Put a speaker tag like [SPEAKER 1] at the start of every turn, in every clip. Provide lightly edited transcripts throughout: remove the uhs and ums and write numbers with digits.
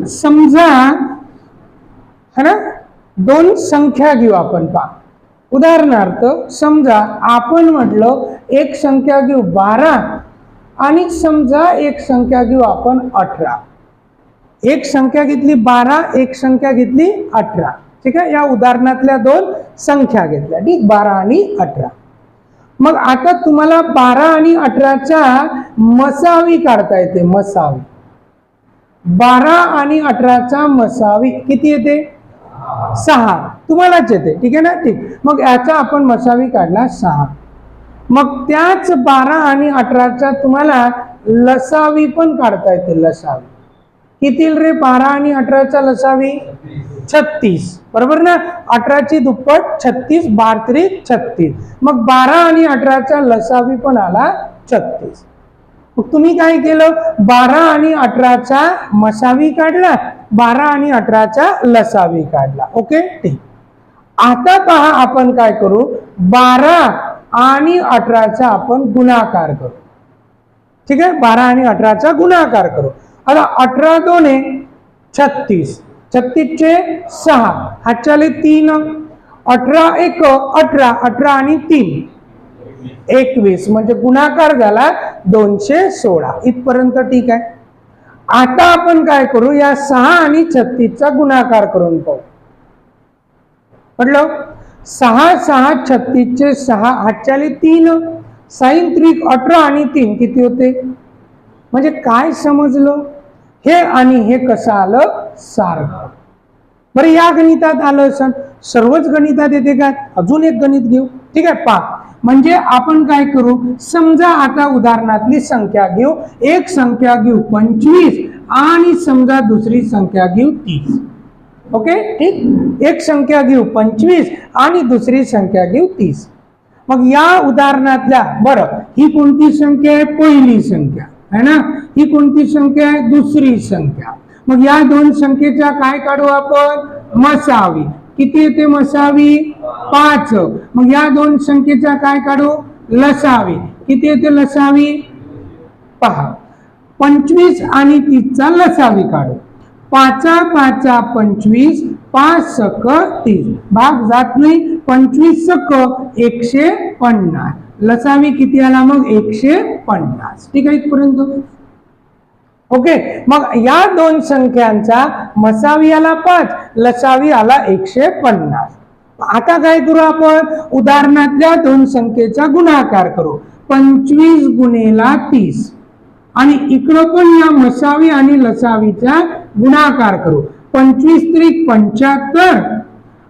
[SPEAKER 1] समजा है ना दोन संख्या घेऊ आपण पहा. उदाहरणार्थ समजा आपण म्हटलं एक संख्या घेऊ 12 आणि समजा एक संख्या घेऊ आपण 18. एक संख्या घेतली 12, एक संख्या घेतली 18. ठीक आहे, या उदाहरणातल्या दोन संख्या घेतल्या. ठीक, 12 आणि 18. मग आता तुम्हाला 12 आणि 18च्या मसावी काढता येते. मसावी 12 आणि 18चा मसावी किती येते? 6. तुम्हालाच येते. ठीक आहे ना. ठीक, मग याचा आपण मसावी काढला 6. मग त्याच 12 आणि 18चा तुम्हाला लसावी पण काढता येते. लसावी किती रे? 12 आणि 18चा लसावी 36. बरोबर ना. 18ची दुप्पट 36, 12 36. मग 12 आणि 18चा लसावी पण आला 36. मग तुम्ही काय केलं? 12 आणि 18चा मसावी काढला, 12 आणि 18चा लसावी काढला. ओके, ठीक. आता पहा आपण काय करू, 12 आणि 18चा आपण गुणाकार करू. ठीक आहे, 12 आणि 18चा गुणाकार करू. आता 18 दोने 36, 36 चे 6, हातच्याले 3, 18 एक 18, 18 आणि 3 21, म्हणजे गुणाकार झाला 216. इथपर्यंत ठीक आहे. आता आपण काय करू, या 6 आणि 36चा गुणाकार करून पाहू. म्हटलं 6 6 36 चे 6, हातच्याले 3, 6 त्रिक 18 आणि 3 किती होते? म्हणजे काय समजलं? हे आणि हे कसं आलं? सारखं. बरं, या गणितात आलं सर, सर्वच गणितात येते का? अजून एक गणित घेऊ. ठीक आहे, पहा. म्हणजे आपण काय करू, समजा आता उदाहरणातली संख्या घेऊ. एक संख्या घेऊ 25 आणि समजा दुसरी संख्या घेऊ 30. ओके, ठीक. एक संख्या घेऊ 25 आणि दुसरी संख्या घेऊ 30. मग या उदाहरणातल्या, बरं, ही कोणती संख्या आहे? पहिली संख्या है ना. ही कोणती संख्या आहे? दुसरी संख्या. मग या दोन संख्येचा काय काढू आपण? मसावी. किती येते मसावी? 5. मग या दोन संख्येचा काय काढू? लसावी. किती येते लसावी? पहा, 25 आणि 30चा लसावी काढू. 5 5 25, 5 सक 30, भाग जात नाही. 25 सक 150, लसावी किती आला मग? 150. ठीक आहे, इथपर्यंत ओके. मग या दोन संख्यांचा मसावी आला 5, लसावी आला 150. आता काय करू आपण? उदाहरणातल्या दोन संख्येचा गुणाकार करू. 25 गुणेला 30 आणि इकडं पण या मसावी आणि लसावीचा गुणाकार करू. 25 त्रिक 75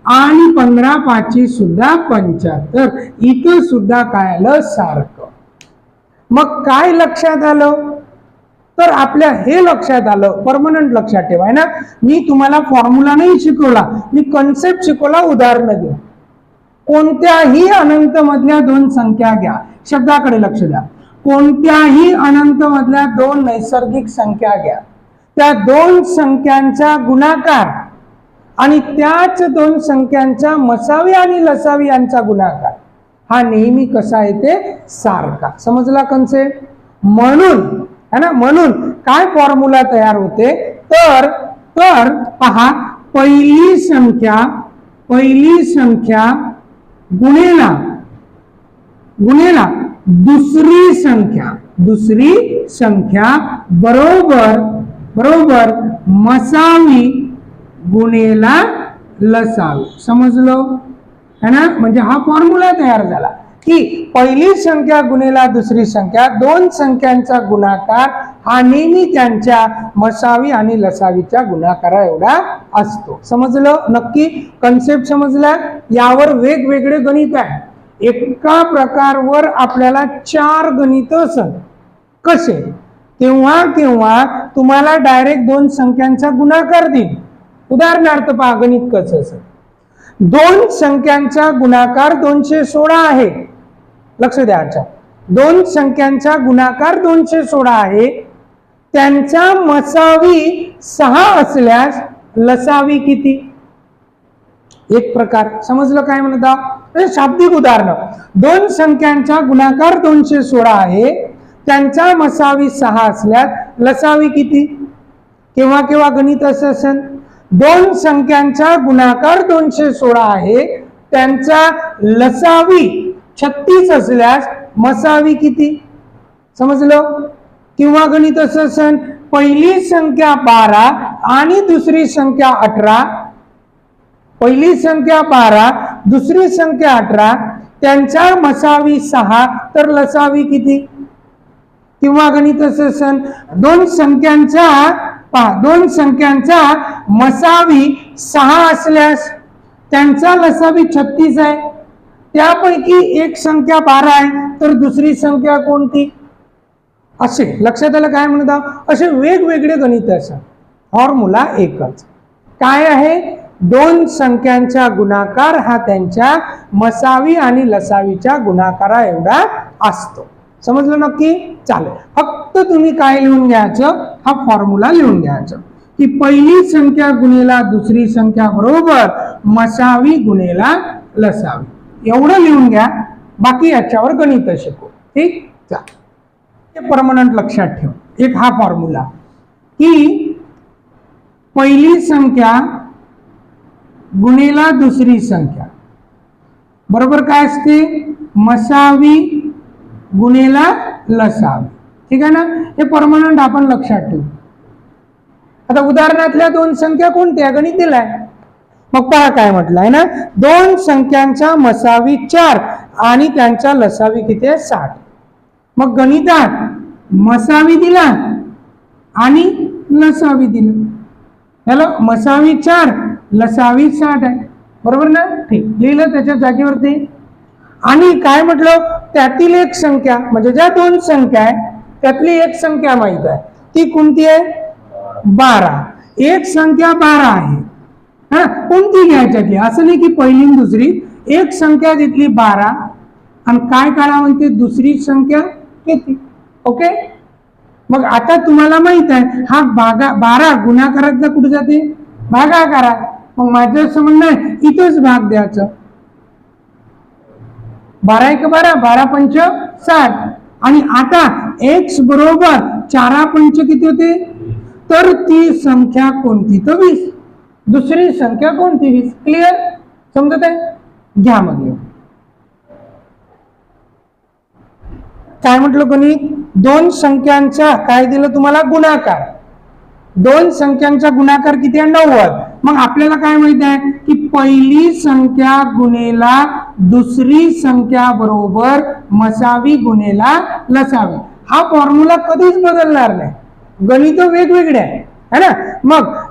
[SPEAKER 1] आणि 15 5 सुद्धा 75. इथं सुद्धा काय आलं? सारखं. मग काय लक्षात आलं? तर आपल्या हे लक्षात आलं, परमनंट लक्षात ठेवाय ना. मी तुम्हाला फॉर्म्युला नाही शिकवला, मी कन्सेप्ट शिकवला. उदाहरण घेऊ. कोणत्याही अनंत मधल्या दोन संख्या घ्या. शब्दाकडे लक्ष द्या. कोणत्याही अनंत मधल्या दोन नैसर्गिक संख्या घ्या. त्या दोन संख्यांचा गुणाकार आणि त्याच दोन संख्यांचा मसावी आणि लसावी यांचा गुणाकार हा नेहमी कसा येते? सारखा. समजला कन्सेप्ट? म्हणून है ना, म्हणून काय फॉर्म्युला तयार होते? तर पहा, पहिली संख्या गुणेला दुसरी संख्या बरोबर मसावी गुणेला लसावी. समजलं है ना. म्हणजे हा फॉर्म्युला तयार झाला की पहिली संख्या गुणेला दुसरी संख्या, दोन संख्यांचा गुणाकार हा नेहमी त्यांच्या मसावी आणि लसावीच्या गुणाकारा एवढा असतो. समजलं? नक्की कन्सेप्ट समजला? यावर वेगवेगळे गणित आहे. एका प्रकारवर आपल्याला 4 गणित असत. कसे? तेव्हा तुम्हाला डायरेक्ट दोन संख्यांचा गुणाकार देईल. उदाहरणार्थ पहा, गणित कसं असं, दोन संख्यांचा गुणाकार 216 आहे. लक्ष द्या. अच्छा, दोन संख्यांचा गुणाकार 216 आहे. त्यांचा मसावी 6 असल्यास लसावी किती? एक प्रकार. समजलं काय म्हणता? शाब्दिक उदाहरण. दोन संख्यांचा गुणाकार 216 आहे. त्यांचा मसावी 6 असल्यास लसावी किती? केव्हा केव्हा गणित असं असेल, दोन संख्यांचा गुणाकार 216 आहे, त्यांचा लसावी 36 असल्यास मसावी किती? समजलं? किंवा गणित असं असेल, पहिली संख्या 12 आणि दुसरी संख्या 18, पहिली संख्या 12 दुसरी संख्या 18, त्यांचा मसावी 6, तर लसावी किती? किंवा गणित असं असेल, दोन संख्यांचा मसावी 6 असल्यास त्यांचा लसावी 36 आहे, त्यापैकी एक संख्या 12 आहे, तर दुसरी संख्या कोणती? असे लक्षात आलं काय म्हणतात? असे वेगवेगळे गणित असतात, फॉर्म्युला एकच. काय आहे? दोन संख्यांचा गुणाकार हा त्यांच्या मसावी आणि लसावीच्या गुणाकारा एवढा असतो. समजलं नक्की? चालेल. फक्त तुम्ही काय लिहून घ्यायचं? हा फॉर्म्युला लिहून घ्यायचं की पहिली संख्या गुणेला दुसरी संख्या बरोबर मसावी गुणेला लसावी, एवढं लिहून घ्या. बाकी याच्यावर गणित शिकू. ठीक? चालेल. परमनंट लक्षात ठेव. एक हा फॉर्म्युला की पहिली संख्या गुणेला दुसरी संख्या बरोबर काय असते? मसावी गुणेला लसावी. ठीक आहे ना? हे परमनंट आपण लक्षात ठेवू. आता उदाहरणातल्या दोन संख्या कोणत्या? गणित दिलाय. मग पहा काय म्हटलंय ना, दोन संख्यांचा मसावी 4 आणि त्यांचा लसावी किती आहे? 60. मग गणितात मसावी दिला आणि लसावी दिला. हॅलो, मसावी 4 लसावी 60 आहे, बरोबर ना? ठीक, लिहिलं त्याच्या जागेवरती. आणि काय म्हटलं? त्यातील एक संख्या म्हणजे ज्या दोन संख्या आहे त्यातली एक संख्या माहित आहे, ती कोणती आहे? 12. एक संख्या 12 आहे. हा, कोणती घ्यायची ती? असं नाही की पहिली दुसरी. एक संख्या घेतली 12 आणि काय काढा म्हणते? दुसरी संख्या किती? ओके. मग आता तुम्हाला माहित आहे हा 12 गुणाकारात कुठे जाते? भागाकारात. मग माझं असं म्हणणं आहे इथंच भाग द्यायचं. 12 1 12, 12 5 60. आणि आता x बरोबर 4 5 किती होते? तर ती संख्या कोणती? तर 20. दुसरी संख्या कोणती? 20. क्लिअर? समजत आहे? घ्या मग लिहून. काय म्हटलं गणित? दोन संख्यांचा काय दिलं तुम्हाला? गुणाकार. दोन संख्यांचा गुणाकार किती आहे? 90. मग आपल्याला काय माहित आहे की पहिली संख्या गुणेला दुसरी संख्या बरोबर मसावी गुणेला लसावी. हा फॉर्म्युला कधीच बदलणार नाही. गणित वेगवेगळे आहे, है ना?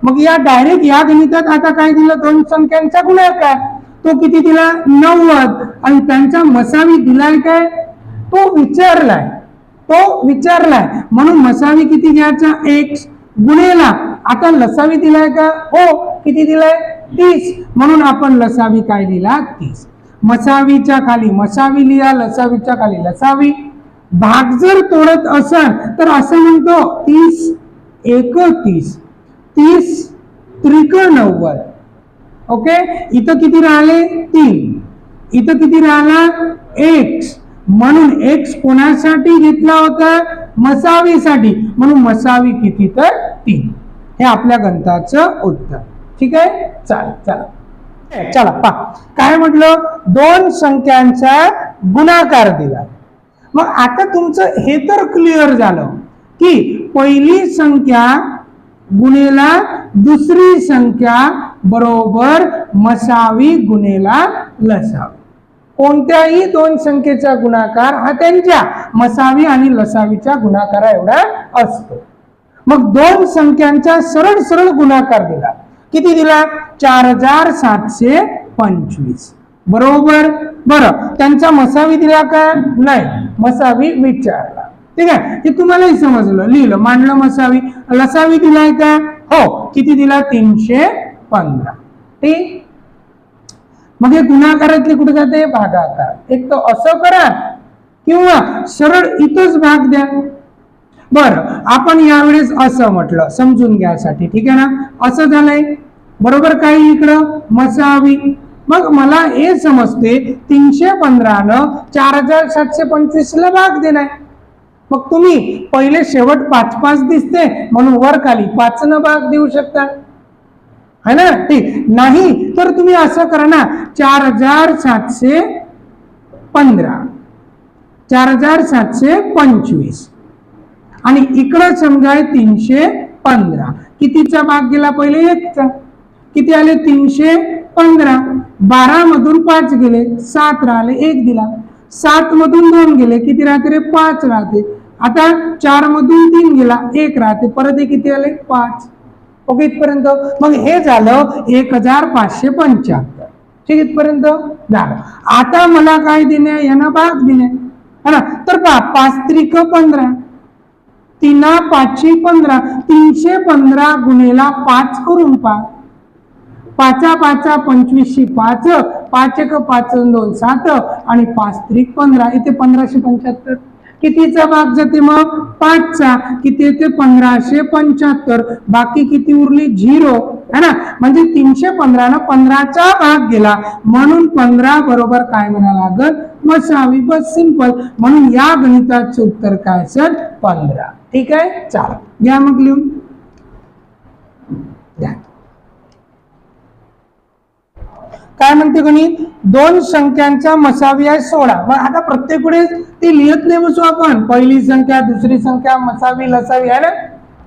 [SPEAKER 1] मग या डायरेक्ट या गणितात आता काय दिलं? दोन संख्यांचा गुणाकार. तो किती दिला? 90. आणि त्यांचा मसावी दिलाय काय? तो विचारलाय म्हणून मसावी किती घ्यायचा? x गुणेला. आता लसावी दिलाय का? हो. किती दिलाय? 30. म्हणून आपण लसावी काय लिहिला? 30. मसावीच्या खाली मसावी लिहा, लसावीच्या खाली लसावी. भाग जर तोडत असेल तर असं म्हणतो 30 1 30, 30 त्रिक 90. ओके. इथं किती राहिले? 3. इथं किती राहिला? x. म्हणून x कोणासाठी घेतला होता? मसावीसाठी. म्हणून मसावी किती? तर 3. हे आपल्या गणिताचं उत्तर. ठीक आहे? चला पहा काय म्हटलं? दोन संख्यांचा गुणाकार दिला. मग आता तुमचं हे तर क्लिअर झालं की पहिली संख्या गुणेला दुसरी संख्या बरोबर मसावी गुणेला लसावी. कोणत्याही दोन संख्येचा गुणाकार हा त्यांच्या मसावी आणि लसावीच्या गुणाकारा एवढा असतो. मग दोन संख्यांचा सरळ सरळ गुणाकार दिला. किती दिला? 4725 बरोबर. बरं, त्यांचा मसावी दिला का? नाही, मसावी विचारला. ठीक आहे, हे तुम्हालाही समजलं, लिहिलं, मांडलं. मसावी. लसावी दिलाय का? हो. किती दिला? 315. ठीक. मग हे गुणाकारातले कुठे जाते? भागाकार. एक तर असं करा किंवा सरळ इथंच भाग द्या. बरं, आपण यावेळेस असं म्हटलं समजून घ्यासाठी. ठीक आहे ना? असं झालंय बरोबर. काही इकडं मसावी. मग मला हे समजते 315 न 4725 ला भाग देणार. मग तुम्ही पहिले शेवट 5 5 दिसते म्हणून वर खाली 5 न भाग देऊ शकता, है ना? ठीक नाही तर तुम्ही असं करा ना, 4715 4725 आणि इकडं समजा 315. कितीचा भाग गेला? पहिले 1चा. किती आले? 315. 12 मधून 5 गेले, 7 राहिले, 1 दिला. 7 मधून 2 गेले, किती राहते रे? 5 राहते. आता 4 मधून 3 गेला, 1 राहते, परत हे किती आले? 5. ओके, इथपर्यंत. मग हे झालं 1575. ठीक, इथपर्यंत झालं. आता मला काय देणे? यांना भाग देणे, है ना? तर पहा, 5 त्रिक 15, 3 5 15, 315 गुणेला 5 करून पहा. 5 5 25 5, 5 1 5 2 7 आणि 5 त्रिक 15. इथे 1575. कितीचा भाग जाते मग? 5चा. किती येते? 1575. बाकी किती उरली? 0, है ना? म्हणजे 315 ना 15चा भाग गेला म्हणून 15 बरोबर काय म्हणा लागल? मसावी. बस सिंपल. म्हणून या गणिताचे उत्तर काय असेल? 15. ठीक आहे, चला घ्या मग लिहून घ्या. काय म्हणते गणित? 2 संख्यांचा मसावी आहे 16. मग आता प्रत्येक वेळेस ती लिहित नाही बसू आपण. पहिली संख्या, दुसरी संख्या, मसावी, लसावी, आहे ना?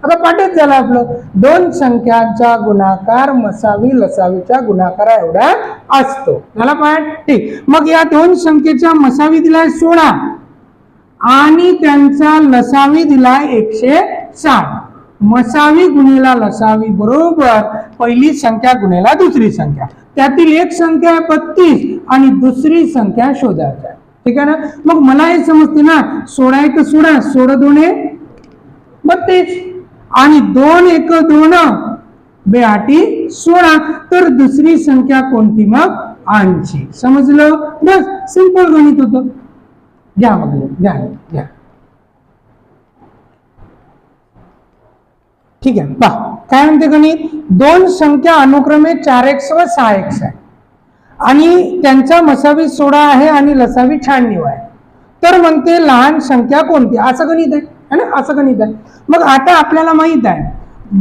[SPEAKER 1] आता पाठच झालं आपलं. 2 संख्यांचा गुणाकार मसावी लसावीच्या गुणाकारा एवढा असतो. झाला पाठ? ठीक. मग या 2 संख्येचा मसावी दिलाय 16 आणि त्यांचा लसावी दिलाय 160. मसावी गुणेला लसावी बरोबर पहिली संख्या गुणेला दुसरी संख्या. त्यातील एक संख्या 32 आणि दुसरी संख्या शोधायची. ठीक आहे ना? मग मला हे समजते ना, 16 1 16, 16 2 32 आणि 2 1 2 बेआटी 16. तर दुसरी संख्या कोणती मग? 80. समजलं? बस सिंपल गणित होतं. घ्या मग घ्या घ्या. ठीक आहे, पहा काय म्हणते गणित? 2 संख्या अनुक्रमे 4x व 6x आहे आणि त्यांचा मसावी 16 आहे आणि लसावी 96 आहे. तर म्हणते लहान संख्या कोणती? असं गणित आहे, है ना? असं गणित आहे. मग आता आपल्याला माहित आहे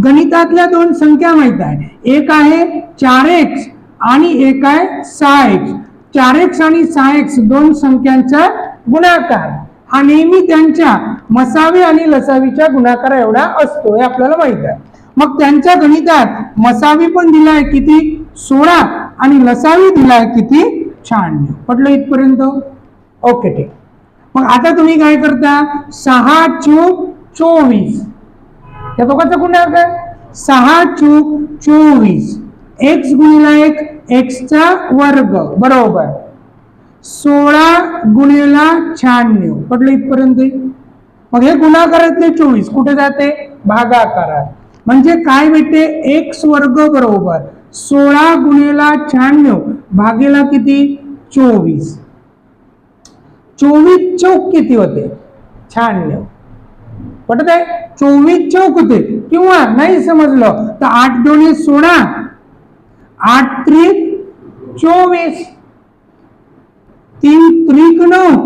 [SPEAKER 1] गणितातल्या 2 संख्या माहित आहे. एक आहे 4x आणि एक आहे 6x. 4x आणि 6x 2 संख्यांचा गुणाकार हा नेहमी त्यांच्या मसावी आणि लसावीच्या गुणाकारा एवढा असतो, हे आपल्याला माहित आहे. मग त्यांच्या गणितात मसावी पण दिलाय किती? 16 आणि लसावी दिलाय किती? 96. पटलं इथपर्यंत? ओके, ठीक. मग आता तुम्ही काय करता? 6 चूक 24. या दोघांचा गुणाकार 6 चूक 24. x गुणिला x, x चा वर्ग बरोबर 16 गुणिला 96. पटलं इथपर्यंत? मग हे गुणाकारातले 24 कुठे जाते? भागाकारात. म्हणजे काय भेटते? x वर्ग बरोबर 16 गुणिला 96 भागेला किती? 24. 24 चौक किती होते? 96. पटत आहे? 24 चौक होते. किंवा नाही समजलं तर 8 2 16, 8 त्रिक 24, 3 त्रिक 9,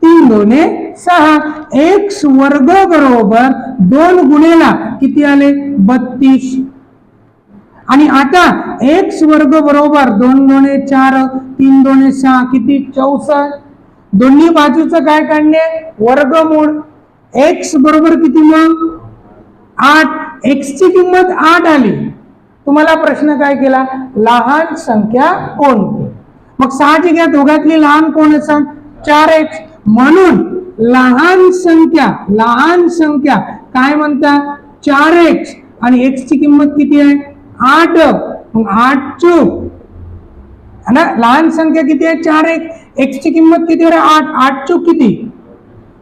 [SPEAKER 1] 3 2 6. x वर्ग बरोबर 2 गुणेला किती आले? 32. आणि आता x वर्ग बरोबर 2 2 4, 3 2 6 किती? 64. दोन्ही बाजूचं काय काढणे? वर्गमूळ. x बरोबर किती मग? 8. x ची किंमत 8 आली. तुम्हाला प्रश्न काय केला? लहान संख्या कोणती? मग साहजिक या दोघातली लहान कोण असेल? 4x. म्हणून लहान संख्या काय म्हणतात? 4x आणि x ची किंमत किती आहे? 8. मग 8 चूक ना, लहान संख्या किती आहे? 4x. x ची किंमत किती आहे? 8. 8 चूक किती?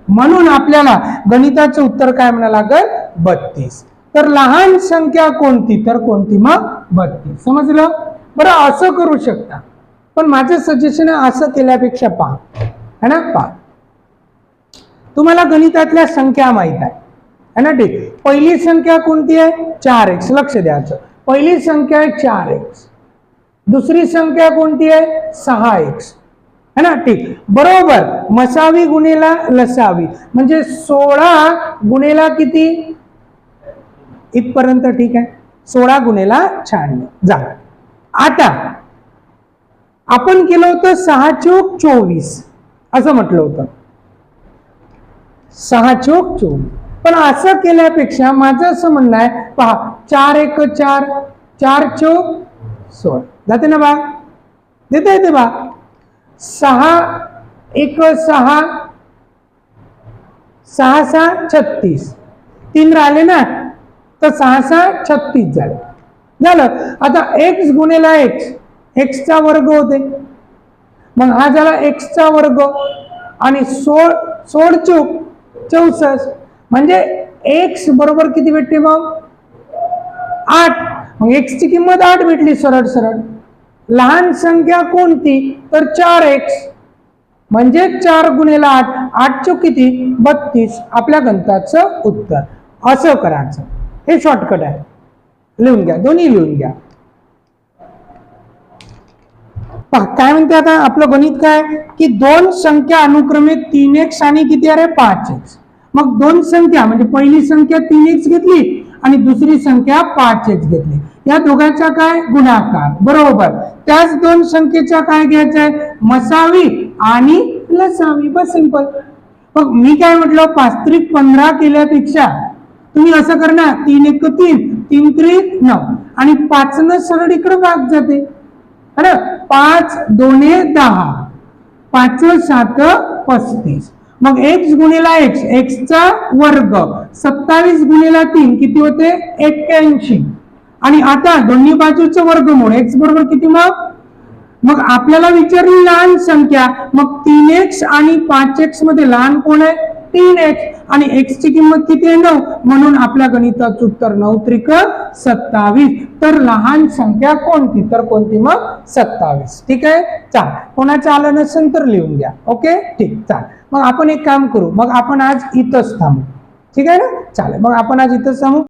[SPEAKER 1] म्हणून आपल्याला गणिताचं उत्तर काय म्हणावं लागेल? 32. तर लहान संख्या कोणती? तर कोणती मग? 32. समजलं? बरं, असं करू शकता, पण माझं सजेशन आहे असं केल्यापेक्षा पहा, है ना? पहा, तुम्हाला गणितातल्या संख्या माहित आहे, है ना? ठीक. पहिली संख्या कोणती आहे? 4x. लक्ष द्यायचं. पहिली संख्या आहे 4x. दुसरी संख्या कोणती आहे? 6x. है ना, ठीक, बरोबर. मसावी गुणेला लसावी म्हणजे 16 गुणेला किती, इथपर्यंत ठीक आहे. 16 गुणेला 96 झालं. आता आपण केलं होतं 6 चोक 24 असं म्हटलं होतं, 6 चोक 24. पण असं केल्यापेक्षा माझं असं म्हणणं आहे, पहा 4 एक 4, 4 चोक 16 जाते ना बा, देता येते बा. 6 एक 6, 6 6 36, 3 राहिले ना, तर 6 6 36 झाले. झालं. आता x गुणेला x, x चा वर्ग होते, मग हा झाला x चा वर्ग आणि 16 चोक 64 म्हणजे x बरोबर किती भेटते मग 8. मग x ची किंमत 8 भेटली सरळ सरळ. लहान संख्या कोणती, तर 4x म्हणजे 4 गुणेला 8, 8 चोक किती 32. आपल्या गणिताचं उत्तर. असं करायचं, हे शॉर्टकट आहे. लिहून घ्या, दोन्ही लिहून घ्या. काय म्हणते आता आपलं गणित काय की दोन संख्या अनुक्रमे 3x आणि किती आहे 5x. मग दोन संख्या म्हणजे पहिली संख्या 3x घेतली आणि दुसरी संख्या 5x घेतली, या दोघांचा काय गुणाकार, बरोबर. त्याच दोन संख्येचा काय घ्यायचा आहे, मसावी आणि लसावी, बस सिंपल. मग मी काय म्हटलं 5 त्रिक 15 केल्यापेक्षा तुम्ही असं करणार 3 एक 3, 3 त्रिक 9 आणि 5 न सरळ इकडे भाग जाते, है ना. 5 दोने 10, 5 7 35. मग x गुणेला x, x चा वर्ग 27 गुणेला 3 किती होते 81. आणि आता दोन्ही बाजूचं वर्गमूळ x बरोबर किती मग आपल्याला विचारली लहान संख्या, मग 3x आणि 5x मध्ये लहान कोण आहे 3x आणि x ची किंमत किती आहे 9, म्हणून आपल्या गणिताचं उत्तर 9 त्रिक 27. तर लहान संख्या कोणती, तर कोणती मग 27. ठीक आहे. चाल, कोणाचं आलं नसेल तर लिहून घ्या. ओके, ठीक, चाल. मग आपण एक काम करू, मग आपण आज इथंच थांबू. ठीक आहे ना, चालेल. मग आपण आज इथंच थांबू.